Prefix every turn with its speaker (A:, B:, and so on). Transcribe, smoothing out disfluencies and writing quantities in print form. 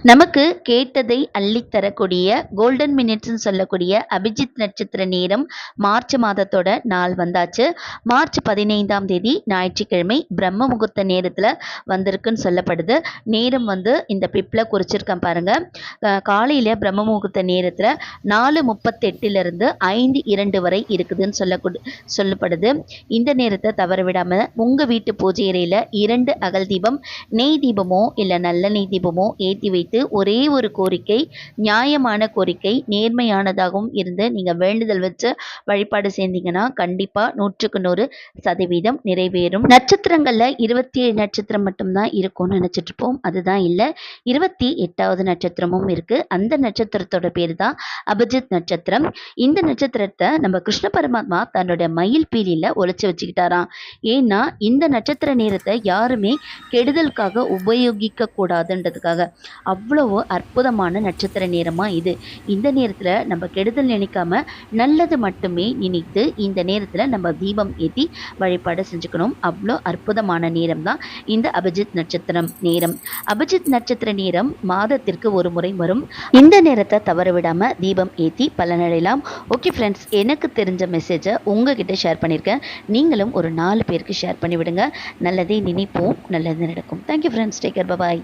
A: நமக்கு கேட்டதை அள்ளித்தரக்கூடிய கோல்டன் மினிட்ஸ்ன்னு சொல்லக்கூடிய அபிஜித் நட்சத்திர நேரம் மார்ச் மாதத்தோட நாள் வந்தாச்சு. மார்ச் 15ஆம் தேதி ஞாயிற்றுக்கிழமை பிரம்ம முகூர்த்த நேரத்தில் வந்திருக்குன்னு சொல்லப்படுது. நேரம் இந்த பிப்பில் குறிச்சிருக்கேன் பாருங்க. காலையில் பிரம்ம முகூர்த்த நேரத்தில் 4:38 5:02 வரை இருக்குதுன்னு சொல்லப்படுது. இந்த நேரத்தை தவற விடாமல் உங்கள் வீட்டு பூஜை அறையில் 2 அகல் தீபம், நெய் தீபமோ இல்லை நல்லெண்ணெய் தீபமோ ஏற்றி வைத்து ஒரே ஒரு கோரிக்கை, நியாயமான கோரிக்கை, நேர்மையானதாகவும் இருந்து நீங்கள் வேண்டுதல் வச்சு வழிபாடு செய்தீங்கன்னா கண்டிப்பாக 100% நிறைவேறும். நட்சத்திரங்களில் 27 நட்சத்திரம் மட்டும்தான் இருக்கும்னு நினச்சிட்டு இருப்போம். அதுதான் இல்லை, 28வது நட்சத்திரமும் இருக்குது. அந்த நட்சத்திரத்தோட பேர் தான் அபிஜித் நட்சத்திரம். இந்த நட்சத்திரத்தை நம்ம கிருஷ்ண பரமாத்மா தன்னுடைய மயில் பீலியில் ஒழிச்சு வச்சுக்கிட்டாராம். ஏன்னா இந்த நட்சத்திர நேரத்தை யாருமே கெடுதலுக்காக உபயோகிக்க கூடாதுன்றதுக்காக. அவ்வளவு அற்புதமான நட்சத்திர நேரமாக இது. இந்த நேரத்தில் நம்ம கெடுதல் நினைக்காம நல்லது மட்டுமே நினைத்து இந்த நேரத்தில் நம்ம தீபம் ஏற்றி வழிபாடு செஞ்சுக்கணும். அவ்வளோ அற்புதமான நேரம் தான் இந்த அபிஜித் நட்சத்திரம் நேரம். அபிஜித் நட்சத்திர நேரம் மாதத்திற்கு ஒரு முறை வரும். இந்த நேரத்தை தவற விடாமல் தீபம் ஏற்றி பலனடையலாம். ஓகே ஃப்ரெண்ட்ஸ், எனக்கு தெரிஞ்ச மெசேஜை உங்ககிட்ட ஷேர் பண்ணியிருக்கேன். நீங்களும் ஒரு 4 பேருக்கு ஷேர் பண்ணிவிடுங்க. நல்லதே நினைப்போம், நல்லது நடக்கும். தேங்க்யூ ஃப்ரெண்ட்ஸ், டேக் கேர், பாய்.